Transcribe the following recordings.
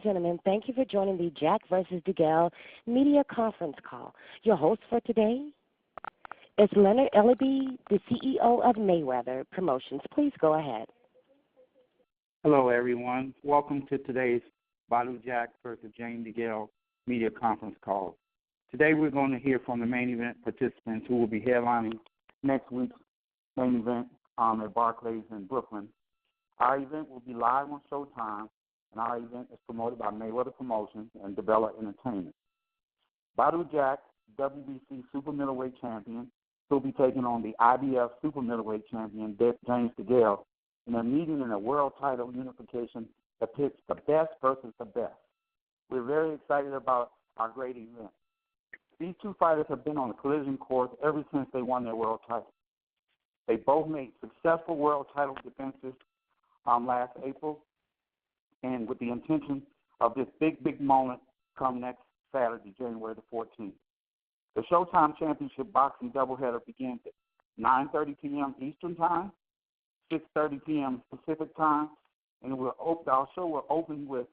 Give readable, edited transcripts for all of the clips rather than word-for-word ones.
gentlemen, thank you for joining the Jack versus Degale media conference call. Your host for today is Leonard Ellaby, the CEO of Mayweather Promotions. Please go ahead. Hello, everyone. Welcome to today's Badou Jack versus James Degale media conference call. Today we're going to hear from the main event participants who will be headlining next week's main event at Barclays in Brooklyn. Our event will be live on Showtime, and our event is promoted by Mayweather Promotions and Degale Entertainment. Badou Jack, WBC Super Middleweight Champion, will be taking on the IBF Super Middleweight Champion, James Degale, in a meeting in a world title unification that pits the best versus the best. We're very excited about our great event. These two fighters have been on the collision course ever since they won their world title. They both made successful world title defenses last April, and with the intention of this big moment come next Saturday, January the 14th. The Showtime Championship Boxing doubleheader begins at 9:30 p.m. Eastern Time, 6:30 p.m. Pacific Time, and our show will open with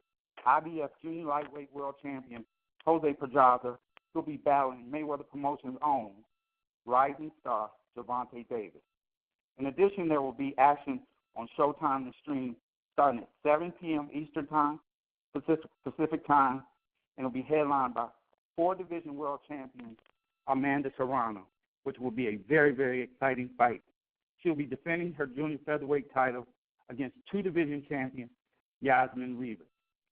IBF Junior Lightweight World Champion Jose Pedraza, who will be battling Mayweather Promotions' own rising star Gervonta Davis. In addition, there will be action on Showtime to stream starting at 7 p.m. Eastern Time, Pacific Time, and will be headlined by four-division world champion Amanda Serrano, which will be a very, very exciting fight. She'll be defending her junior featherweight title against two-division champion Yasmin Rivas.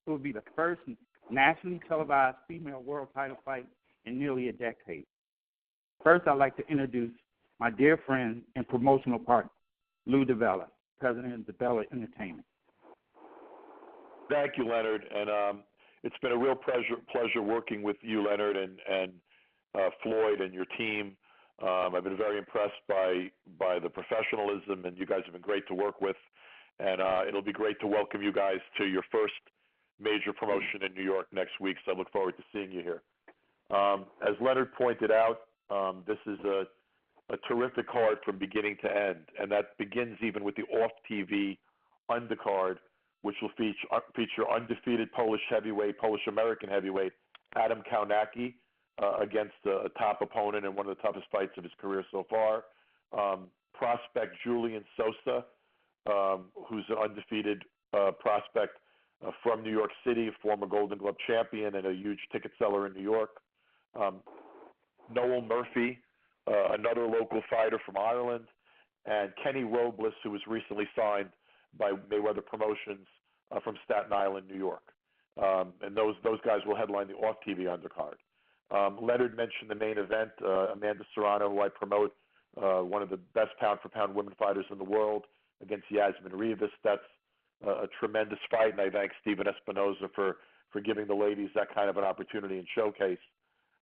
It will be the first nationally televised female world title fight in nearly a decade. First, I'd like to introduce my dear friend and promotional partner, Lou Degale, president of Degale Entertainment. Thank you, Leonard, and it's been a real pleasure working with you, Leonard, and Floyd and your team. I've been very impressed by the professionalism, and you guys have been great to work with. And it'll be great to welcome you guys to your first major promotion in New York next week, so I look forward to seeing you here. As Leonard pointed out, this is a terrific card from beginning to end, and that begins even with the off-TV undercard, which will feature undefeated Polish-American heavyweight Adam Kaunacki against a top opponent and one of the toughest fights of his career so far. Prospect Julian Sosa, who's an undefeated prospect from New York City, a former Golden Glove champion and a huge ticket seller in New York. Noel Murphy, another local fighter from Ireland, and Kenny Robles, who was recently signed by Mayweather Promotions from Staten Island, New York. And those guys will headline the off-TV undercard. Leonard mentioned the main event, Amanda Serrano, who I promote, one of the best pound-for-pound women fighters in the world, against Yasmin Rivas. That's a tremendous fight, and I thank Steven Espinoza for giving the ladies that kind of an opportunity and showcase.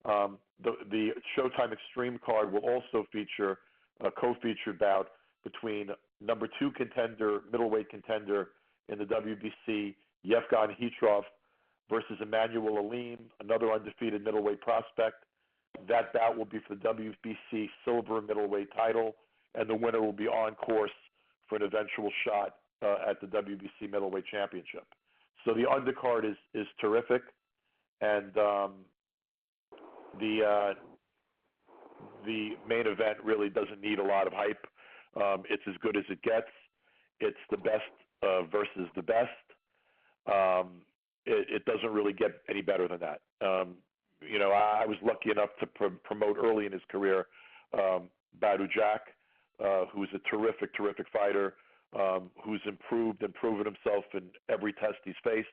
The Showtime Extreme card will also feature a co-featured bout between number 2 contender, middleweight contender in the WBC, Yevgen Hitrov, versus Emmanuel Alim, another undefeated middleweight prospect. That bout will be for the WBC silver middleweight title, and the winner will be on course for an eventual shot at the WBC middleweight championship. So the undercard is terrific, and the main event really doesn't need a lot of hype. It's as good as it gets. It's the best versus the best. It doesn't really get any better than that. I was lucky enough to promote early in his career Badou Jack, who's a terrific fighter, who's improved and proven himself in every test he's faced.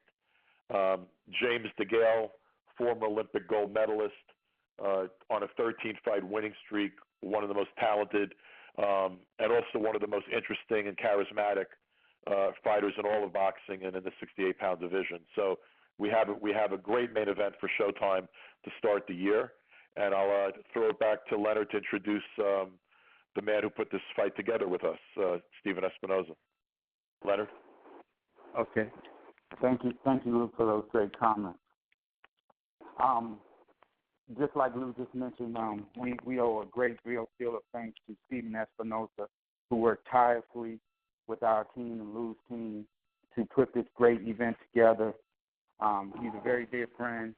James Degale, former Olympic gold medalist, on a 13-fight winning streak, one of the most talented and also one of the most interesting and charismatic fighters in all of boxing and in the 68-pound division. So we have a great main event for Showtime to start the year, and I'll throw it back to Leonard to introduce the man who put this fight together with us, Steven Espinoza. Leonard? Okay. Thank you, Lou, for those great comments. Just like Lou just mentioned, we owe a great deal of thanks to Steven Espinoza, who worked tirelessly with our team and Lou's team to put this great event together. He's a very dear friend.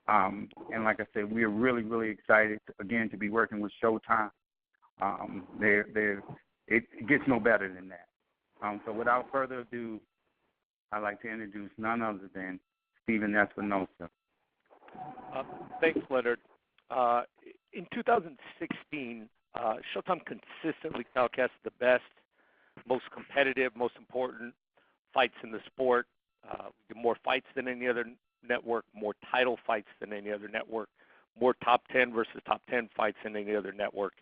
And like I said, we are really, really excited, again, to be working with Showtime. It gets no better than that. So without further ado, I'd like to introduce none other than Stephen Espinosa. Thanks, Leonard. In 2016, Showtime consistently telecast the best, most competitive, most important fights in the sport. We get more fights than any other network, more title fights than any other network, more top 10 versus top 10 fights than any other network.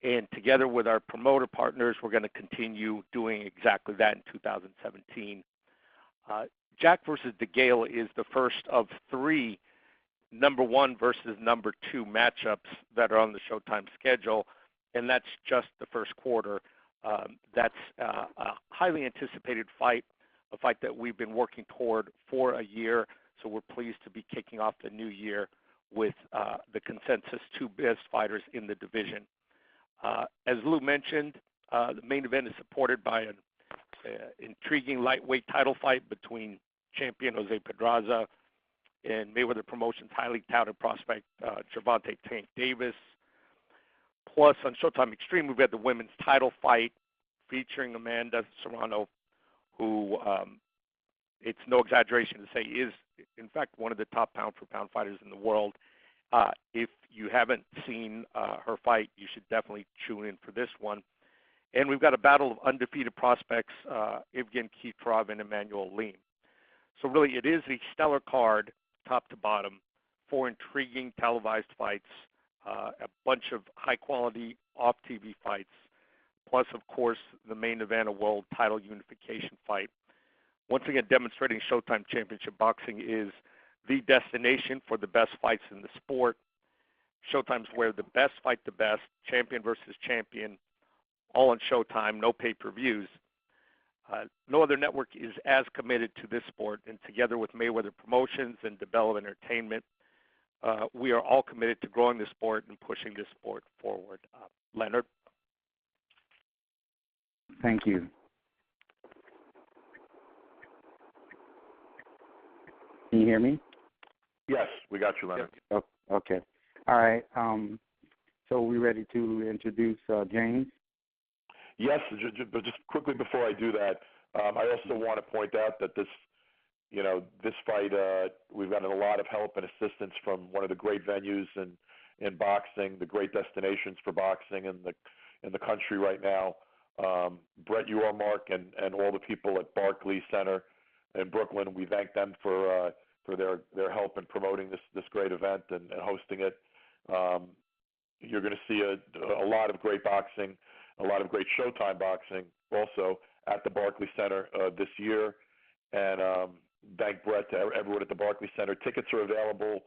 And together with our promoter partners, we're going to continue doing exactly that in 2017. Jack versus Degale is the first of 3 number 1 versus number 2 matchups that are on the Showtime schedule, and that's just the first quarter. That's a highly anticipated fight, a fight that we've been working toward for a year, so we're pleased to be kicking off the new year with the consensus 2 best fighters in the division. As Lou mentioned, the main event is supported by an intriguing lightweight title fight between champion Jose Pedraza and Mayweather Promotions' highly touted prospect Gervonta Tank Davis. Plus, on Showtime Extreme, we've got the women's title fight featuring Amanda Serrano, who it's no exaggeration to say is, in fact, one of the top pound-for-pound fighters in the world. If you haven't seen her fight, you should definitely tune in for this one. And we've got a battle of undefeated prospects, Evgen Kitrov and Emmanuel Lim. So really, it is a stellar card, top to bottom, 4 intriguing televised fights, a bunch of high-quality off-TV fights, plus, of course, the main event, a world title unification fight. Once again, demonstrating Showtime Championship Boxing is the destination for the best fights in the sport. Showtime's where the best fight the best, champion versus champion, all on Showtime, no pay-per-views. No other network is as committed to this sport, and together with Mayweather Promotions and Degale Entertainment, we are all committed to growing the sport and pushing this sport forward. Leonard? Thank you. Can you hear me? Yes, we got you, Leonard. Oh, okay. All right. So we ready to introduce James? Yes, but just quickly before I do that, I also want to point out that this fight, we've gotten a lot of help and assistance from one of the great venues in boxing, the great destinations for boxing in the country right now. Brett Uormark and all the people at Barclays Center in Brooklyn, we thank them for their help in promoting this great event and hosting it. You're going to see a lot of great boxing, a lot of great Showtime boxing also at the Barclays Center this year. And thank Brett to everyone at the Barclays Center. Tickets are available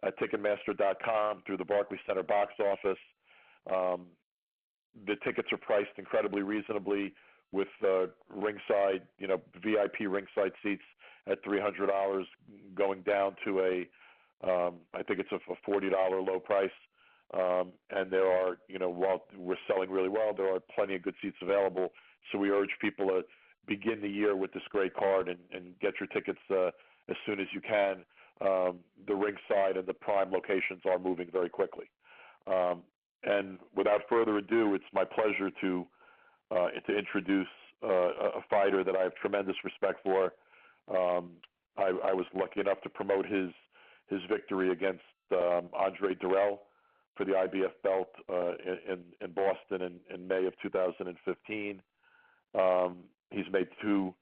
at Ticketmaster.com through the Barclays Center box office. The tickets are priced incredibly reasonably with ringside, VIP ringside seats at $300 going down to I think it's a $40 low price. And there are, while we're selling really well, there are plenty of good seats available. So we urge people to begin the year with this great card and get your tickets as soon as you can. The ringside and the prime locations are moving very quickly. And without further ado, it's my pleasure to introduce a fighter that I have tremendous respect for. I was lucky enough to promote his victory against Andre Dirrell for the IBF belt in Boston in May of 2015. He's made 2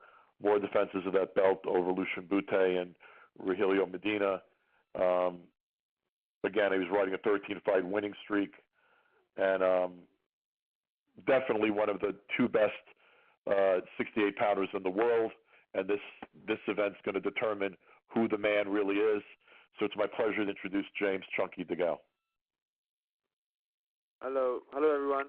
more defenses of that belt over Lucian Bute and Rogelio Medina. Again, he was riding a 13-fight winning streak, and definitely one of the 2 best 68-pounders in the world. And this event's going to determine who the man really is. So it's my pleasure to introduce James Chunky Degale. Hello everyone.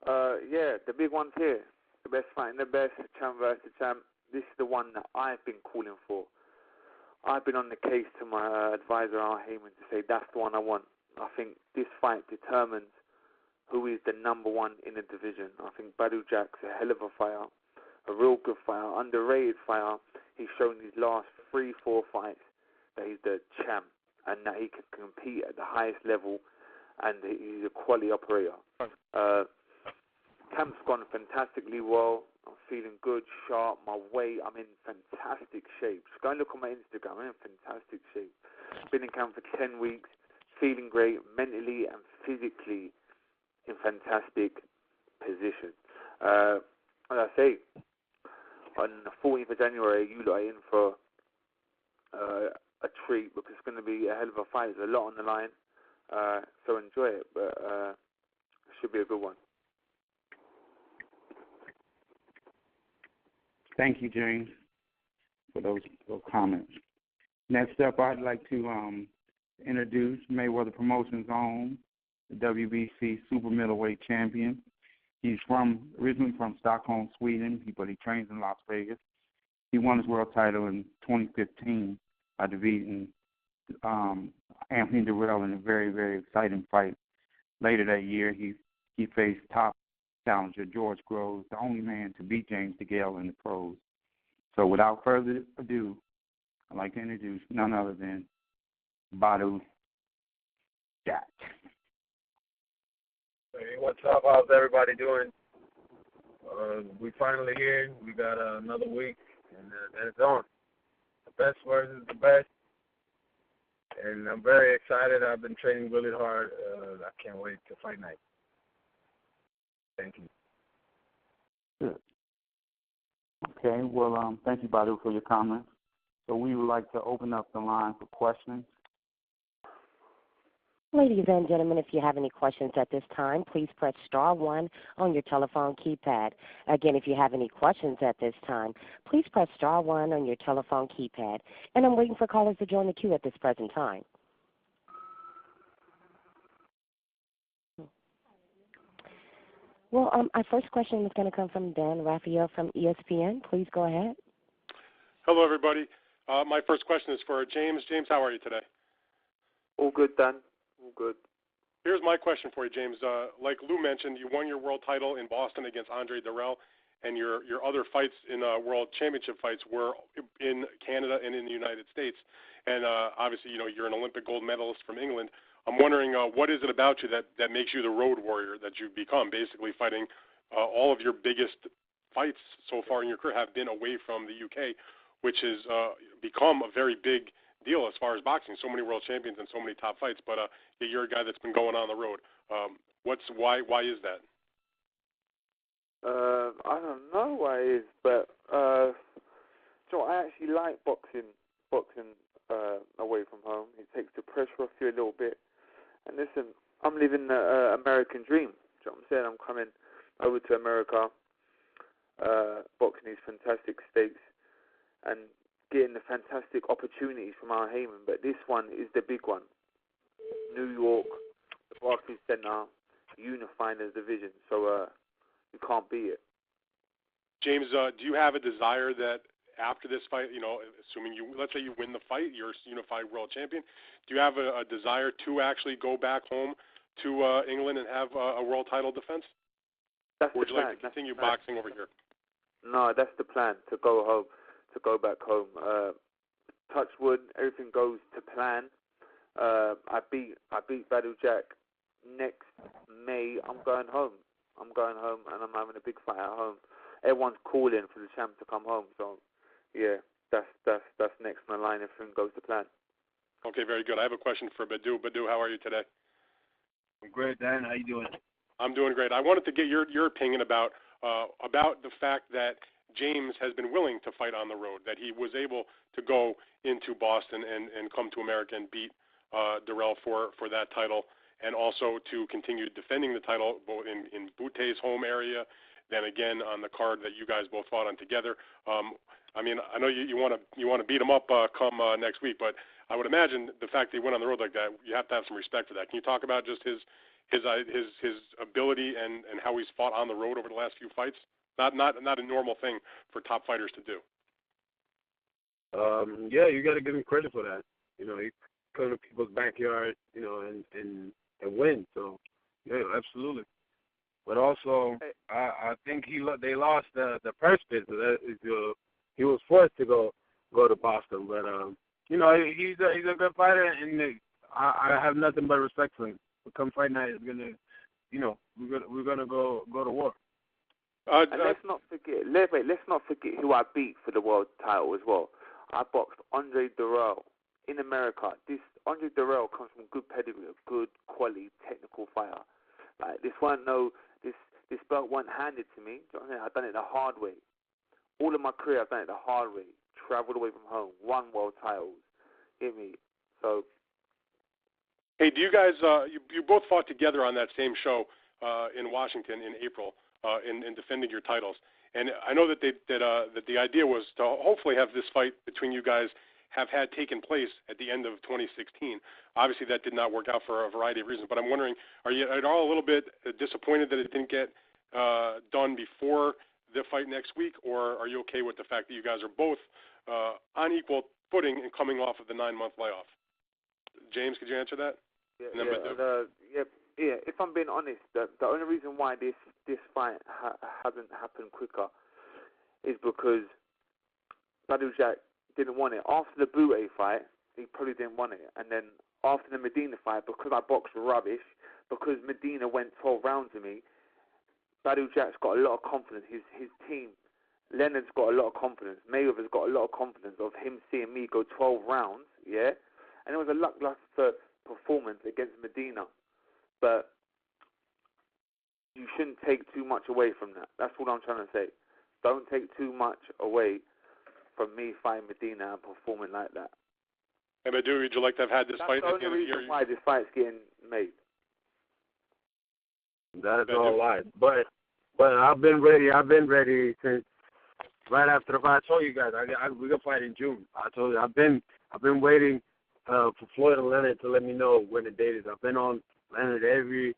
The big one's here. The best fight in the best, champ versus champ. This is the one that I've been calling for. I've been on the case to my advisor, Al Heyman, to say that's the one I want. I think this fight determines who is the number 1 in the division. I think Badou Jack's a hell of a fighter, a real good fighter, underrated fighter. he's shown these last 3-4 fights that he's the champ and that he can compete at the highest level, and he's a quality operator. Camp's gone fantastically well. I'm feeling good, sharp, my weight. I'm in fantastic shape. Just go and look on my Instagram. I'm in fantastic shape. Been in camp for 10 weeks, feeling great mentally and physically in fantastic position. As I say, on the 14th of January, you lot are in for a treat because it's going to be a hell of a fight. There's a lot on the line, so enjoy it, but it should be a good one. Thank you, James, for those comments. Next up, I'd like to introduce Mayweather Promotions' own, the WBC super middleweight champion. He's originally from Stockholm, Sweden, but he trains in Las Vegas. He won his world title in 2015 by defeating Anthony Durrell in a very, very exciting fight. Later that year, he faced top challenger George Groves, the only man to beat James Degale in the pros. So without further ado, I'd like to introduce none other than Badou Jack. Hey, what's up? How's everybody doing? We finally here. We got another week, and then it's on. The best versus the best, and I'm very excited. I've been training really hard. I can't wait to fight night. Thank you. Good. Okay, well, thank you, Badou, for your comments. So we would like to open up the line for questions. Ladies and gentlemen, if you have any questions at this time, please press star 1 on your telephone keypad. Again, if you have any questions at this time, please press star 1 on your telephone keypad. And I'm waiting for callers to join the queue at this present time. Well, our first question is going to come from Dan Raphael from ESPN. Please go ahead. Hello, everybody. My first question is for James. James, how are you today? All good, Dan. All good. Here's my question for you, James. Like Lou mentioned, you won your world title in Boston against Andre Durrell, and your other fights in world championship fights were in Canada and in the United States. And obviously, you're an Olympic gold medalist from England. I'm wondering, what is it about you that makes you the road warrior that you've become, basically fighting all of your biggest fights so far in your career have been away from the UK, which has become a very big deal as far as boxing. So many world champions and so many top fights, but you're a guy that's been going on the road. Why is that? I don't know why it is, but so I actually like boxing away from home. It takes the pressure off you a little bit. And listen, I'm living the American dream. Do you know what I'm saying? I'm coming over to America, boxing these fantastic stakes, and getting the fantastic opportunities from our Heyman. But this one is the big one. New York, the Barclays Center, unifying the division. So you can't beat it. James, do you have a desire that after this fight, assuming let's say you win the fight, you're a unified world champion, do you have a desire to actually go back home to England and have a world title defense? That's or would the you plan. like to continue boxing over here? No, that's the plan, to go home, to go back home. Touch wood, everything goes to plan. I beat Badou Jack next May. I'm going home, and I'm having a big fight at home. Everyone's calling for the champ to come home, so yeah, that's next on the line. Everything goes to plan. Okay, very good. I have a question for Badou. Badou, how are you today? I'm great, Dan. How you doing? I'm doing great. I wanted to get your opinion about the fact that James has been willing to fight on the road, that he was able to go into Boston and come to America and beat Durrell for that title, and also to continue defending the title both in Boute's home area, then again on the card that you guys both fought on together. I mean, I know you want to beat him up come next week, but I would imagine the fact that he went on the road like that, you have to have some respect for that. Can you talk about just his ability and how he's fought on the road over the last few fights? Not a normal thing for top fighters to do. Yeah, you got to give him credit for that. He come to people's backyard, and win. So yeah, absolutely. But also, I think they lost the purse bid. So he was forced to go go to Boston. But you know, he's a good fighter, and I have nothing but respect for him. But come fight night is gonna, you know, we're gonna go to war. And let's not forget. Let's not forget who I beat for the world title as well. I boxed Andre Durrell in America. This Andre Durrell comes from good pedigree, a good quality technical fighter. Like this belt wasn't handed to me. You know what I'm saying? I've done it the hard way. All of my career, I've done it the hard way. Traveled away from home, won world titles. Hit me. So. Hey, do you guys? You both fought together on that same show in Washington in April in defending your titles. And I know that that the idea was to hopefully have this fight between you guys have had taken place at the end of 2016. Obviously, that did not work out for a variety of reasons. But I'm wondering, are you at all a little bit disappointed that it didn't get done before the fight next week, or are you okay with the fact that you guys are both on equal footing and coming off of the 9-month layoff? James, could you answer that? Yeah. If I'm being honest, the only reason why this fight hasn't happened quicker is because Badou Jack didn't want it. After the Boutte fight, he probably didn't want it. And then after the Medina fight, because I boxed rubbish, because Medina went 12 rounds with me, Badou Jack's got a lot of confidence. His team, Leonard's got a lot of confidence. Mayweather's got a lot of confidence of him seeing me go 12 rounds, yeah? And it was a lackluster performance against Medina. But you shouldn't take too much away from that. That's what I'm trying to say. Don't take too much away from me fighting Medina and performing like that. Hey, Badou, would you like to have had this fight at the end of the year? That's the only reason why this fight's getting made. That is all lies. But I've been ready since right after the fight. I told you guys we're gonna fight in June. I told you I've been waiting for Floyd and Leonard to let me know when the date is. I've been on Leonard every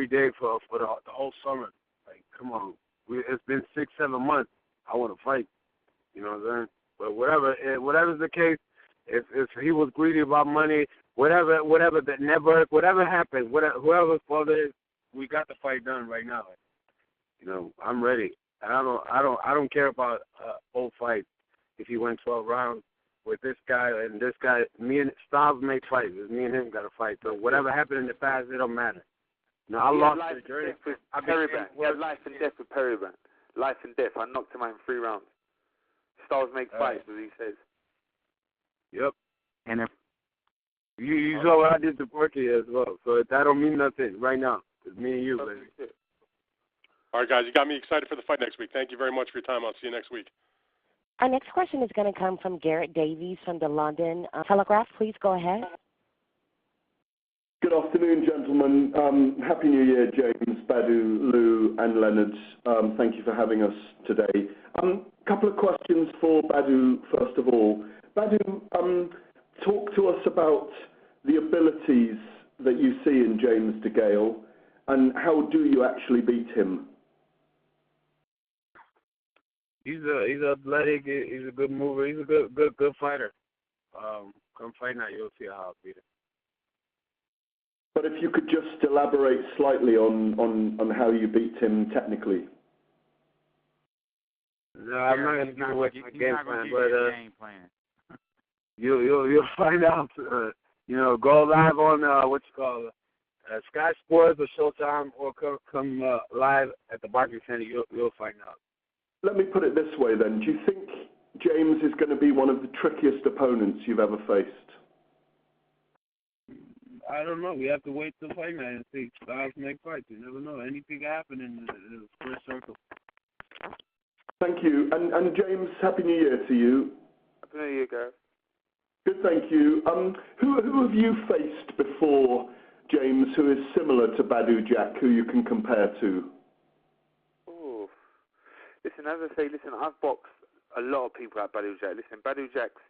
day for the whole summer. Like, come on, it's been 6-7 months. I want to fight. You know what I'm saying? But whatever's the case, if he was greedy about money, whatever that network, whatever happened, whoever's fault it is, we got the fight done right now. You know, I'm ready. And I don't care about old fights. If he went 12 rounds with this guy and this guy, me and Styles make fights. Me and him got to fight. So whatever happened in the past, it don't matter. No, I lost the journey. He had life and death with Perryban. Life and death. I knocked him out in 3 rounds. Styles make fights, as he says. Yep. And if you saw what I did to Porky as well, so that don't mean nothing right now. It's me and you, baby. All right, guys, you got me excited for the fight next week. Thank you very much for your time. I'll see you next week. Our next question is going to come from Garrett Davies from the London Telegraph. Please go ahead. Good afternoon, gentlemen. Happy New Year, James, Badou, Lou, and Leonard. Thank you for having us today. Couple of questions for Badou, first of all. Badou, talk to us about the abilities that you see in James Degale, and how do you actually beat him? He's athletic. He's a good mover. He's a good fighter. Come fight night, you'll see how I'll beat him. But if you could just elaborate slightly on how you beat him technically. No, I'm not going to give away my game plan, but you'll find out. Go live on Sky Sports or Showtime, or come live at the Barclays Center. You'll find out. Let me put it this way then. Do you think James is going to be one of the trickiest opponents you've ever faced? I don't know. We have to wait till fight night and see. Styles make fights. You never know. Anything can happen in the first circle. Thank you. And James, Happy New Year to you. Happy New Year, Gareth. Good, thank you. Who have you faced before, James, who is similar to Badou Jack, who you can compare to? Oh, listen, as I say, I've boxed a lot of people at Badou Jack. Listen, Badou Jack's,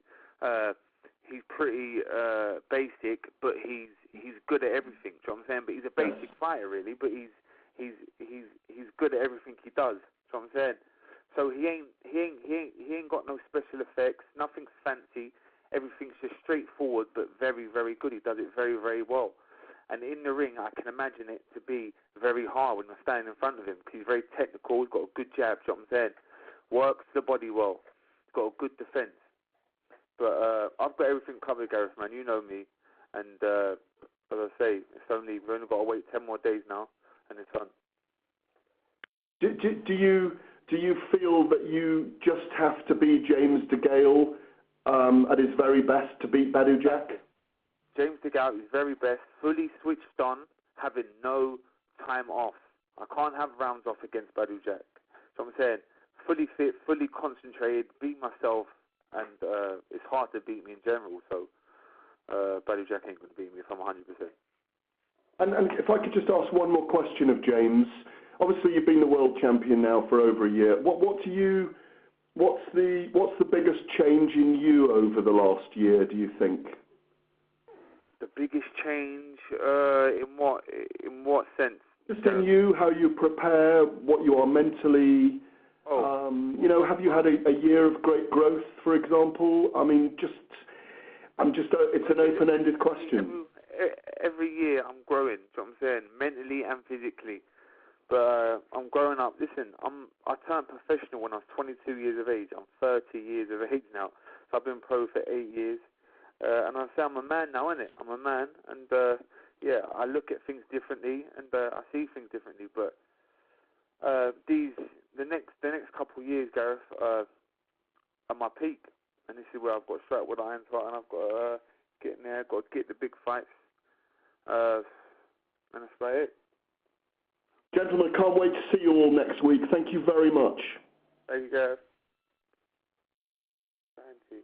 he's pretty basic, but he's good at everything. Do you know what I'm saying? But he's a basic fighter, really. But he's good at everything he does. Do you know what I'm saying? So he ain't got no special effects. Nothing's fancy. Everything's just straightforward, but very, very good. He does it very, very well. And in the ring, I can imagine it to be very hard when I'm standing in front of him, because he's very technical. He's got a good jab. Do you know what I'm saying? Works the body well. He's got a good defense. But I've got everything covered, Gareth, man. You know me. And as I say, we've only got to wait 10 more days now, and it's on. Do you feel that you just have to be James Degale at his very best to beat Badou Jack? James Degale is very best, fully switched on, having no time off. I can't have rounds off against Badou Jack. So I'm saying, fully fit, fully concentrated, beat myself, and it's hard to beat me in general. So Badou Jack ain't going to beat me if I'm 100%. And if I could just ask one more question of James. Obviously, you've been the world champion now for over a year. What's the biggest change in you over the last year, do you think? The biggest change in what sense? Just in you, how you prepare, what you are mentally. Have you had a year of great growth, for example? I mean, it's an open-ended question. Every year I'm growing, you know what I'm saying, mentally and physically. But I'm growing up. Listen, I turned professional when I was 22 years of age. I'm 30 years of age now. So I've been pro for 8 years. And I say I'm a man now, innit? I'm a man. And, I look at things differently and I see things differently. But the next couple of years, Gareth, are my peak. And this is where I've got to strike with the irons right, and I've got to get in there, got to get the big fights. And that's about it. Gentlemen, can't wait to see you all next week. Thank you very much. There you go. Thank you.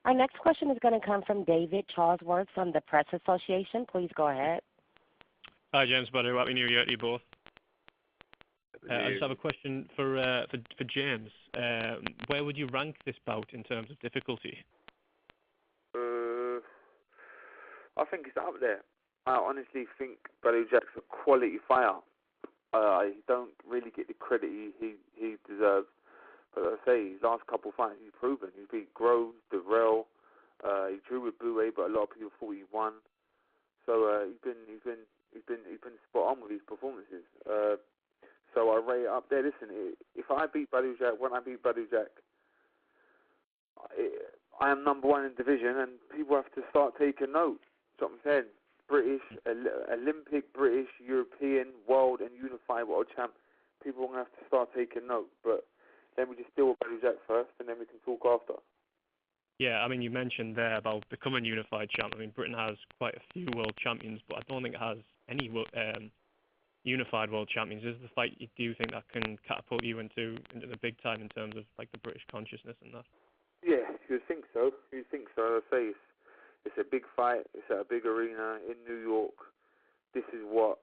Our next question is going to come from David Charlesworth from the Press Association. Please go ahead. Hi, James, Badou. Happy New Year to you both. I just have a question for James. Where would you rank this bout in terms of difficulty? I think it's up there. I honestly think Badou Jack's a quality fighter. I don't really get the credit he deserves. But as I say, his last couple of fights he's proven. He beat Groves, Degale. He drew with Bouet, but a lot of people thought he won. So he's been spot on with his performances. So I rate it up there. Listen, if I beat Badou Jack, when I beat Badou Jack, I am number one in the division, and people have to start taking note. That's what I'm saying. British, Olympic, British, European, world, and unified world champ. People are going to have to start taking note. But let me just deal with Badou Jack first, and then we can talk after. Yeah, I mean, you mentioned there about becoming unified champ. I mean, Britain has quite a few world champions, but I don't think it has any unified world champions. Is the fight you do think that can catapult you into the big time in terms of like the British consciousness and that? Yeah, you'd think so. As I say, it's a big fight. It's at a big arena in New York. This is what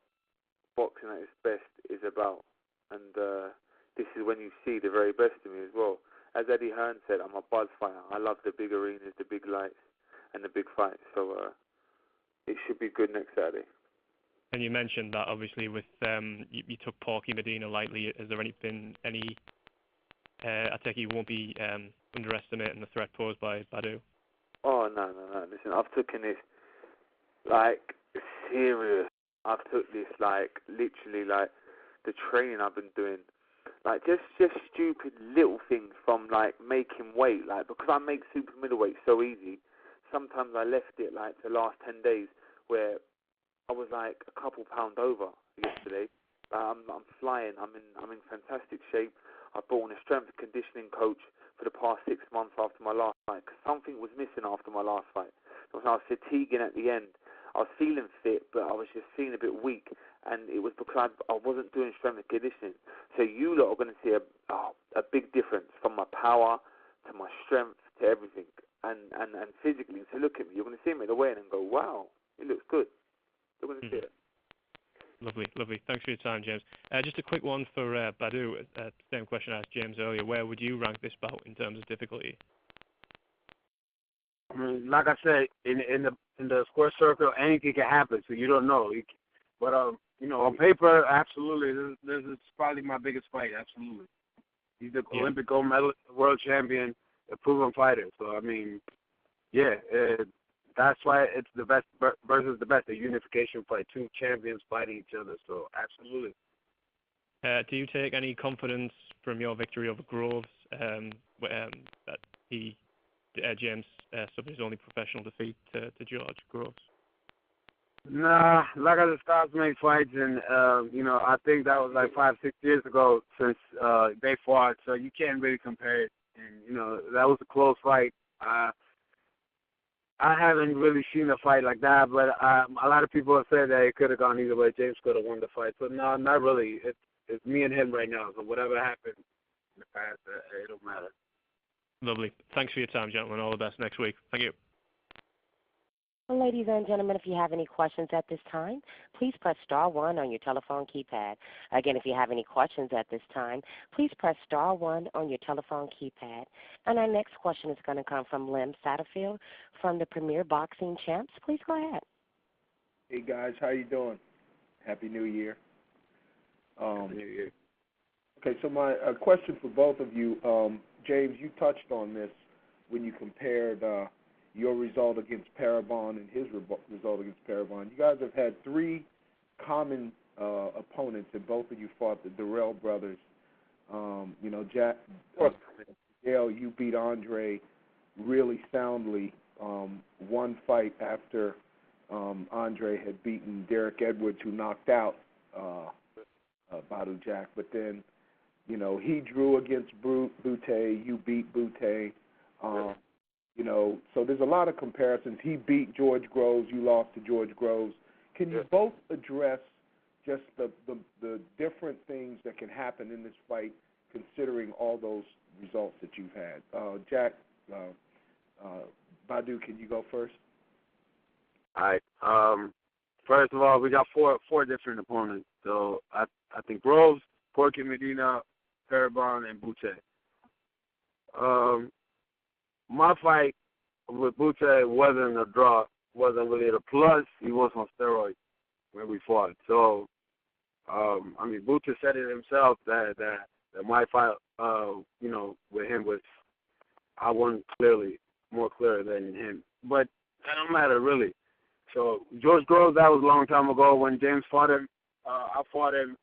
boxing at its best is about. And this is when you see the very best of me as well. As Eddie Hearn said, I'm a buzz fighter. I love the big arenas, the big lights, and the big fights. So it should be good next Saturday. And you mentioned that obviously with you took Porky Medina lightly. Has there been any? I take it you won't be underestimating the threat posed by Badou. Oh no! Listen, I've taken this like serious. I've took this like literally like the training I've been doing. Like just stupid little things from like making weight. Like because I make super middleweight so easy. Sometimes I left it like the last 10 days where I was like a couple pound over yesterday. I'm flying. I'm in fantastic shape. I brought in a strength and conditioning coach for the past 6 months after my last fight because something was missing after my last fight. I was fatiguing at the end. I was feeling fit, but I was just feeling a bit weak, and it was because I wasn't doing strength and conditioning. So you lot are going to see a big difference from my power to my strength to everything, and physically. So look at me. You're going to see me in the weigh-in and go, wow, it looks good. You're going to see it. Lovely. Thanks for your time, James. Just a quick one for Badou. Same question I asked James earlier. Where would you rank this bout in terms of difficulty? I mean, like I said, in the square circle, anything can happen, so you don't know. But on paper, absolutely, this is probably my biggest fight. Absolutely, he's the Olympic gold medalist, world champion, a proven fighter. So I mean, that's why it's the best versus the best, a unification fight, two champions fighting each other. So absolutely. Do you take any confidence from your victory over Groves that James suffered his only professional defeat to George Groves? Nah, like I said, styles make fights, and I think that was like 5-6 years ago since they fought, so you can't really compare it. And that was a close fight. I haven't really seen a fight like that, but a lot of people have said that it could have gone either way. James could have won the fight, so no, not really. It's me and him right now, so whatever happened in the past, it don't matter. Lovely. Thanks for your time, gentlemen. All the best next week. Thank you. Well, ladies and gentlemen, if you have any questions at this time, please press star one on your telephone keypad. Again, if you have any questions at this time, please press star one on your telephone keypad. And our next question is going to come from Lim Satterfield from the Premier Boxing Champs. Please go ahead. Hey, guys. How you doing? Happy New Year. Happy New Year. Okay, so my question for both of you, James, you touched on this when you compared your result against Parabon and his result against Parabon. You guys have had three common opponents, and both of you fought the Durrell brothers. Jack, Dale, you beat Andre really soundly one fight after Andre had beaten Derek Edwards, who knocked out Badou Jack. But then, he drew against Butte. You beat Butte. So there's a lot of comparisons. He beat George Groves. You lost to George Groves. Can you both address just the different things that can happen in this fight, considering all those results that you've had? Jack, Badou, can you go first? All right. First of all, we got four different opponents. So I think Groves, Porky Medina, Parabon, and Butte. My fight with Butte wasn't a draw, wasn't really a plus. He was on steroids when we fought. So, Butte said it himself that my fight, with him was, I won more clear than him. But that don't matter really. So George Groves, that was a long time ago when James fought him. I fought him,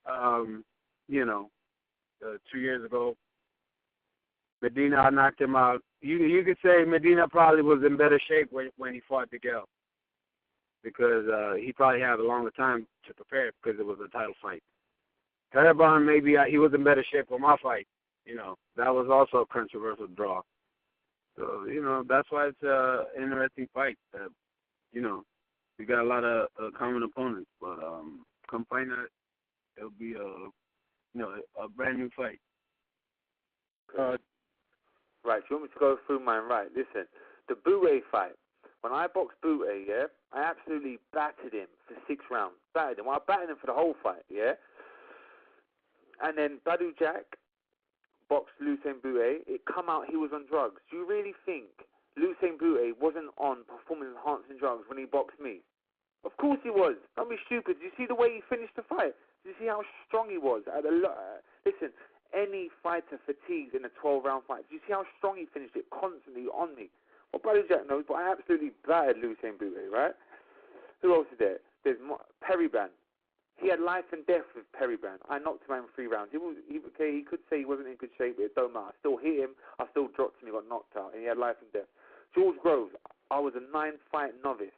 2 years ago. Medina, I knocked him out. You could say Medina probably was in better shape when he fought Degale, because he probably had a longer time to prepare because it was a title fight. Parabon, maybe he was in better shape for my fight. That was also a controversial draw. So, that's why it's an interesting fight. We got a lot of common opponents, but come find out, it'll be a brand new fight. Right, do you want me to go through mine? Right, listen, the Butte fight. When I boxed Butte, I absolutely battered him for 6 rounds. Battered him. Well, I battered him for the whole fight, And then Badou Jack boxed Lucien Butte. It come out he was on drugs. Do you really think Lucien Butte wasn't on performance-enhancing drugs when he boxed me? Of course he was. Don't be stupid. Did you see the way he finished the fight? Did you see how strong he was? Listen, any fighter fatigues in a 12-round fight. Do you see how strong he finished it constantly on me? Well, Badou Jack knows, but I absolutely battered Lucien Butte, right? Who else is there? There's Perryban. He had life and death with Perryban. I knocked him out in 3 rounds. He could say he wasn't in good shape, but it don't matter. I still hit him. I still dropped him. He got knocked out, and he had life and death. George Groves, I was a 9-fight novice.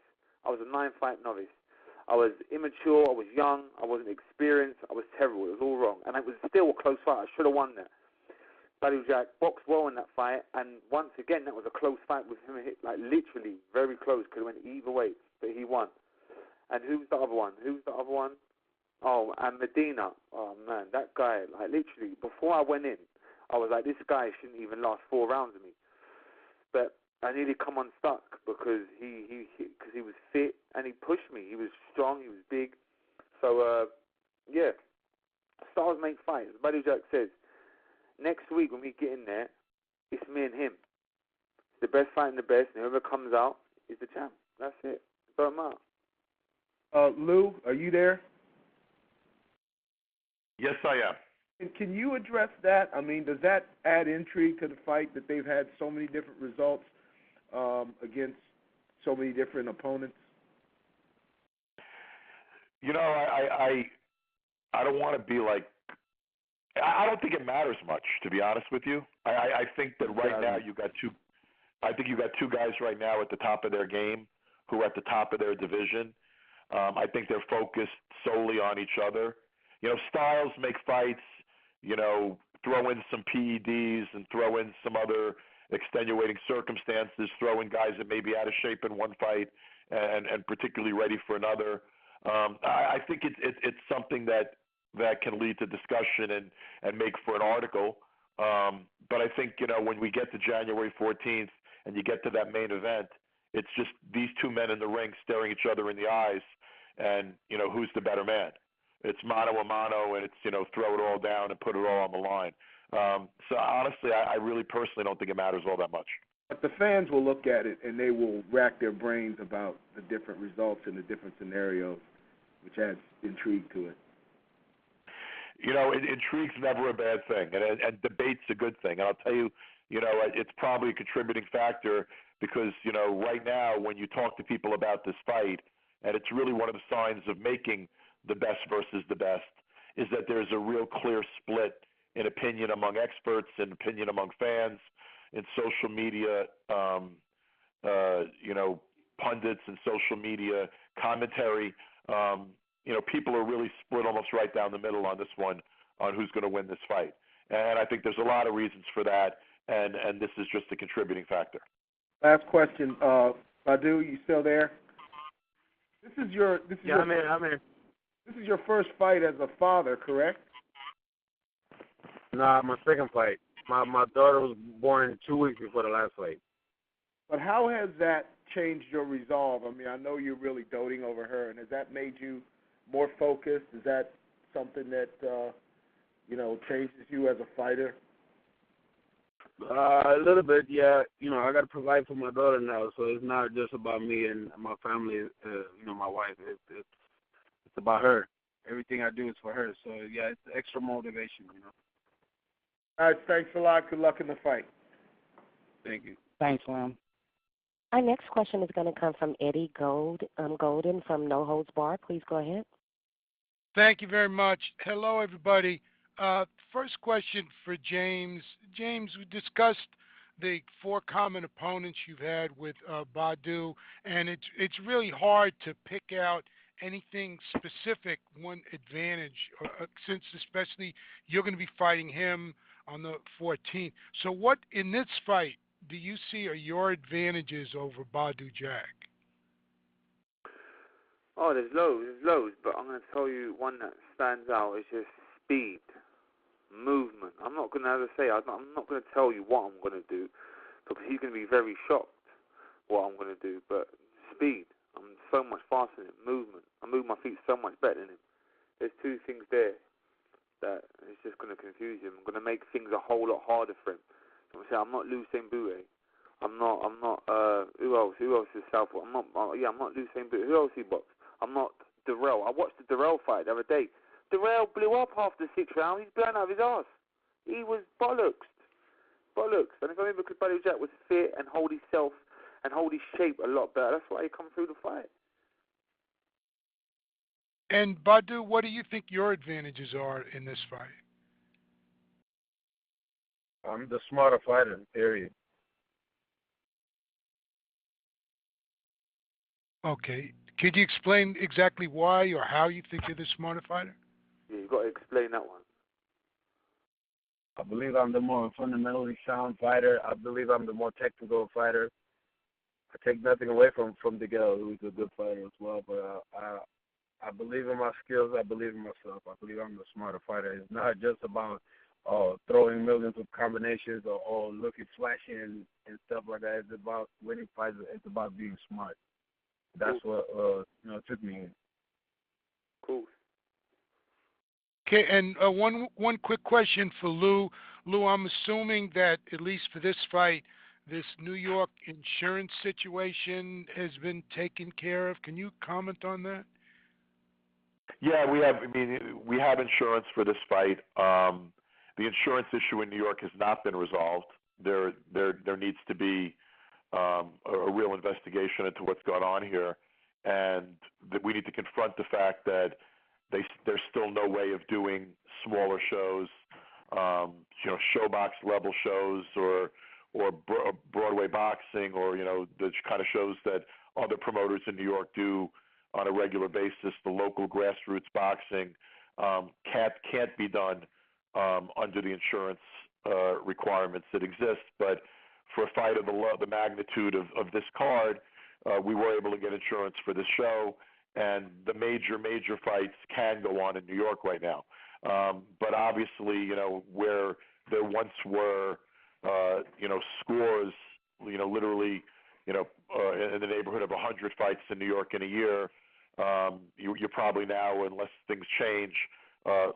I was immature. I was young. I wasn't experienced. I was terrible. It was all wrong. And it was still a close fight. I should have won that. Badou Jack boxed well in that fight. And once again, that was a close fight with him. Literally very close. Could have went either way. But he won. And who's the other one? Oh, and Medina. Oh, man. That guy, literally, before I went in, I was like, this guy shouldn't even last 4 rounds of me. But I nearly come unstuck because he was fit and he pushed me. He was strong. He was big. So, stars make fights. As Badou Jack says, next week when we get in there, it's me and him. It's the best fight in the best, and whoever comes out is the champ. That's it. Don't matter. Lou, are you there? Yes, I am. And can you address that? Does that add intrigue to the fight that they've had so many different results against so many different opponents? I don't want to be like I don't think it matters much, to be honest with you. I think that right now you got two. I think you got two guys right now at the top of their game who are at the top of their division. I think they're focused solely on each other. You know, styles make fights. You know, throw in some PEDs and throw in some other extenuating circumstances. Throw in guys that may be out of shape in one fight and particularly ready for another. I think it's something that can lead to discussion and make for an article. But I think, you know, when we get to January 14th and you get to that main event, it's just these two men in the ring staring each other in the eyes and, you know, who's the better man. It's mano a mano, and it's, you know, throw it all down and put it all on the line. So honestly, I really personally don't think it matters all that much. But the fans will look at it and they will rack their brains about the different results and the different scenarios, which adds intrigue to it. You know, intrigue's never a bad thing, and debate's a good thing. And I'll tell you, you know, it's probably a contributing factor because, you know, right now when you talk to people about this fight, and it's really one of the signs of making the best versus the best, is that there's a real clear split in opinion among experts and opinion among fans, in social media, you know, pundits and social media commentary. You know, people are really split almost right down the middle on this one, on who's going to win this fight. And I think there's a lot of reasons for that, and this is just a contributing factor. Last question, Badou, you still there? I'm here. This is your first fight as a father, correct? Nah, my second fight. My daughter was born 2 weeks before the last fight. But how has that changed your resolve? I mean, I know you're really doting over her, and has that made you more focused? Is that something that, you know, changes you as a fighter? A little bit, yeah. You know, I got to provide for my daughter now, so it's not just about me and my family, you know, my wife. It's about her. Everything I do is for her. So, yeah, it's extra motivation, you know. All right, thanks a lot. Good luck in the fight. Thank you. Thanks, Lam. Our next question is going to come from Eddie Golden from No Holds Barred. Please go ahead. Thank you very much. Hello, everybody. First question for James. James, we discussed the 4 common opponents you've had with Badou, and it's really hard to pick out anything specific, one advantage, since especially you're going to be fighting him on the 14th. So what, in this fight, do you see are your advantages over Badou Jack? Oh, there's loads, but I'm going to tell you one that stands out is just speed, movement. I'm not going to, as I say, I'm not going to tell you what I'm going to do because he's going to be very shocked what I'm going to do, but speed. I'm so much faster than him. Movement. I move my feet so much better than him. There's 2 things there that it's just going to confuse him. I'm going to make things a whole lot harder for him. So I'm not Usain Bolt. I'm not. Who else? Who else is Southpaw? I'm not Usain Bolt. Who else he boxed? I'm not Darrell. I watched the Darrell fight the other day. Darrell blew up after the 6th round. He's blown out of his arse. He was bollocks. And it's only because Badou Jack was fit and hold himself and hold his shape a lot better. That's why he come through the fight. And Badou, what do you think your advantages are in this fight? I'm the smarter fighter, period. Okay. Could you explain exactly why or how you think you're the smarter fighter? Yeah, you've got to explain that one. I believe I'm the more fundamentally sound fighter. I believe I'm the more technical fighter. I take nothing away from Degale, who's a good fighter as well, but I believe in my skills. I believe in myself. I believe I'm the smarter fighter. It's not just about throwing millions of combinations or looking flashy and stuff like that. It's about winning fights. It's about being smart. That's what took me in. Cool. Okay, and one quick question for Lou. Lou, I'm assuming that at least for this fight, this New York insurance situation has been taken care of. Can you comment on that? Yeah, we have insurance for this fight. The insurance issue in New York has not been resolved. There needs to be a real investigation into what's going on here, and that we need to confront the fact that there's still no way of doing smaller shows showbox level shows or Broadway boxing, or the kind of shows that other promoters in New York do on a regular basis. The local grassroots boxing can't be done under the insurance requirements that exist. But for a fight of the magnitude of this card, we were able to get insurance for this show, and the major fights can go on in New York right now. But obviously, where there once were scores, literally, in the neighborhood of 100 fights in New York in a year, you're probably now, unless things change,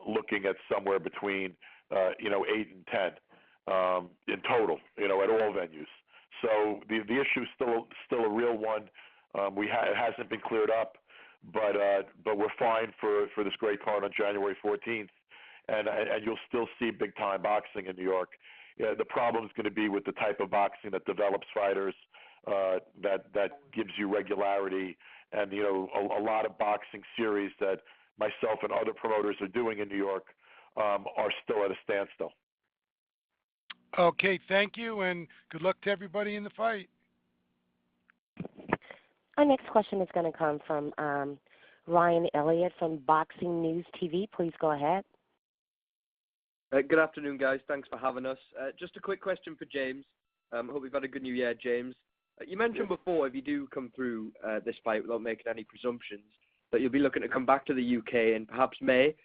looking at somewhere between 8 and 10 in total, at all venues. So the issue is still a real one. It hasn't been cleared up, but we're fine for this great card on January 14th, and you'll still see big time boxing in New York. The problem is going to be with the type of boxing that develops fighters, that gives you regularity, and a lot of boxing series that myself and other promoters are doing in New York are still at a standstill. Okay, thank you, and good luck to everybody in the fight. Our next question is going to come from Ryan Elliott from Boxing News TV. Please go ahead. Good afternoon, guys. Thanks for having us. Just a quick question for James. Hope you've had a good New Year, James. You mentioned before, if you do come through this fight without making any presumptions, that you'll be looking to come back to the UK in perhaps May.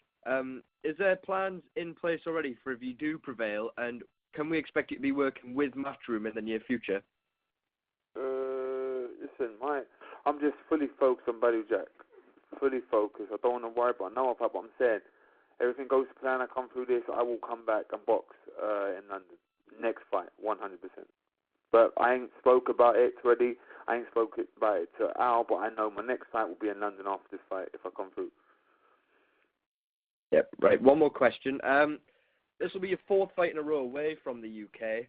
Is there plans in place already for if you do prevail, and can we expect you to be working with Matchroom in the near future? Listen, I'm just fully focused on Badou Jack. Fully focused. I don't want to worry about no fight, but I'm saying everything goes to plan. I come through this, I will come back and box in London. Next fight, 100%. But I ain't spoke about it already. I ain't spoke about it to Al, but I know my next fight will be in London after this fight if I come through. Yep, right. One more question. This will be your fourth fight in a row away from the UK.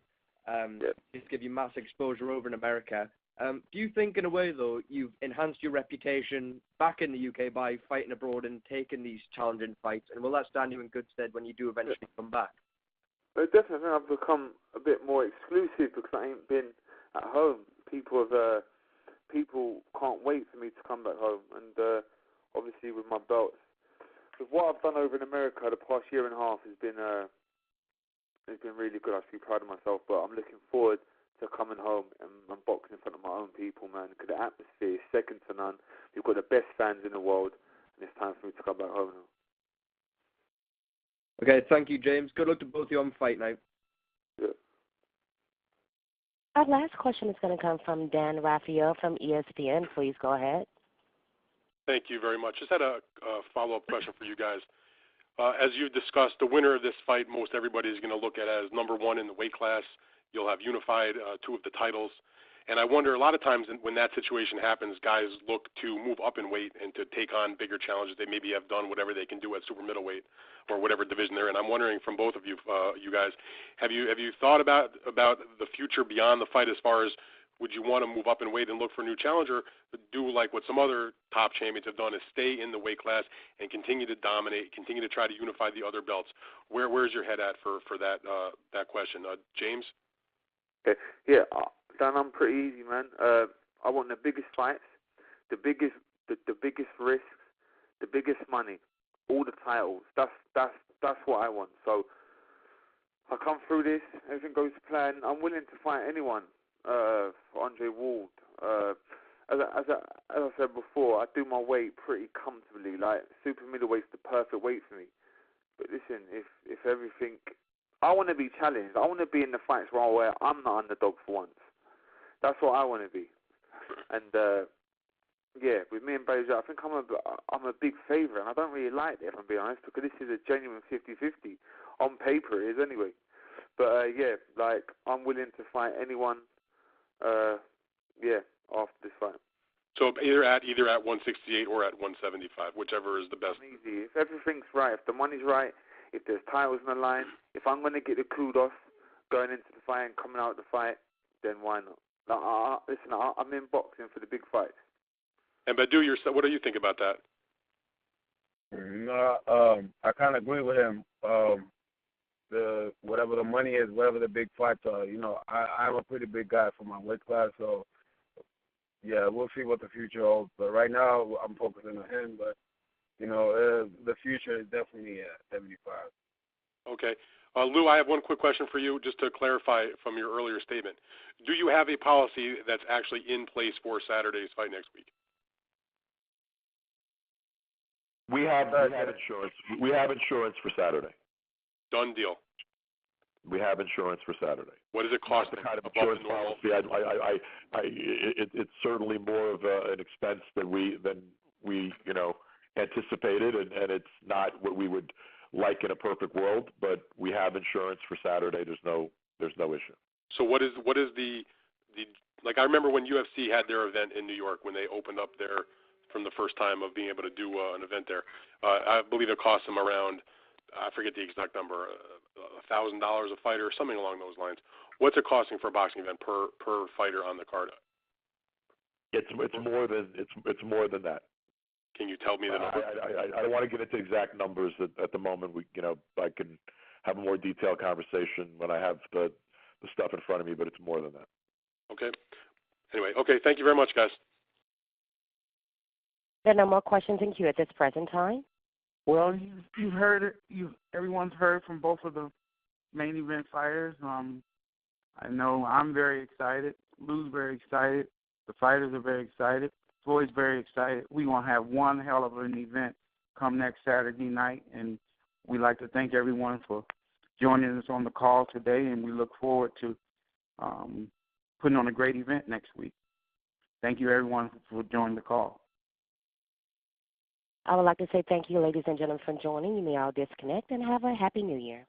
Just give you mass exposure over in America. Do you think, in a way, though, you've enhanced your reputation back in the UK by fighting abroad and taking these challenging fights? And will that stand you in good stead when you do eventually come back? But definitely, I've become a bit more exclusive because I ain't been at home. People can't wait for me to come back home, and obviously with my belts, with what I've done over in America the past year and a half has been really good. I feel proud of myself, but I'm looking forward to coming home and boxing in front of my own people, man. Because the atmosphere is second to none. We've got the best fans in the world, and it's time for me to come back home now. Okay, thank you, James. Good luck to both of you on fight night. Yeah. Our last question is going to come from Dan Raphael from ESPN. Please go ahead. Thank you very much. Just had a follow-up question for you guys. As you discussed, the winner of this fight, most everybody is going to look at as number one in the weight class. You'll have unified two of the titles. And I wonder, a lot of times when that situation happens, guys look to move up in weight and to take on bigger challenges. They maybe have done whatever they can do at super middleweight or whatever division they're in. I'm wondering from both of you, you guys, have you thought about the future beyond the fight as far as would you want to move up in weight and look for a new challenger, do like what some other top champions have done, is stay in the weight class and continue to dominate, continue to try to unify the other belts? Where's your head at for that question? James? Okay. Yeah, Dan, I'm pretty easy, man. I want the biggest fights, the biggest risks, the biggest money, all the titles. That's what I want. So if I come through this, everything goes to plan, I'm willing to fight anyone. For Andre Ward. As I said before, I do my weight pretty comfortably. Like super middleweight's the perfect weight for me. But listen, if everything, I want to be challenged. I want to be in the fights where I'm the underdog for once. That's what I want to be. And yeah, with me and Badou, I think I'm a big favourite, and I don't really like it, if I'm being honest, because this is a genuine 50-50. On paper, it is anyway. But yeah, like I'm willing to fight anyone. After this fight. So either at 168 or at 175, whichever is the best. Easy. If everything's right, if the money's right, if there's titles on the line, if I'm going to get the kudos going into the fight and coming out of the fight, then why not? Listen, I'm in boxing for the big fights. And Badou, what do you think about that? No, I kind of agree with him. whatever the money is, whatever the big fights are. I'm a pretty big guy for my weight class, so yeah, we'll see what the future holds. But right now, I'm focusing on him. But the future is definitely at 75. Okay. Lou, I have one quick question for you, just to clarify from your earlier statement. Do you have a policy that's actually in place for Saturday's fight next week? We have insurance. We have insurance for Saturday. Done deal. We have insurance for Saturday. What does it cost? The kind of insurance policy. It's certainly more of an expense than we anticipated, and it's not what we would like in a perfect world. But we have insurance for Saturday. There's no issue. So what is the like? I remember when UFC had their event in New York when they opened up there from the first time of being able to do an event there. I believe it cost them around, I forget the exact number, $1,000 a fighter, something along those lines. What's it costing for a boxing event per fighter on the card? It's more than that. Can you tell me the number? I don't want to get into exact numbers at the moment. I can have a more detailed conversation when I have the stuff in front of me, but it's more than that. Okay. Anyway, okay. Thank you very much, guys. There are no more questions in queue at this present time. Well, you've heard it. Everyone's heard from both of the main event fighters. I know I'm very excited. Lou's very excited. The fighters are very excited. Floyd's very excited. We're going to have one hell of an event come next Saturday night, and we'd like to thank everyone for joining us on the call today, and we look forward to putting on a great event next week. Thank you, everyone, for joining the call. I would like to say thank you, ladies and gentlemen, for joining. You may all disconnect and have a happy new year.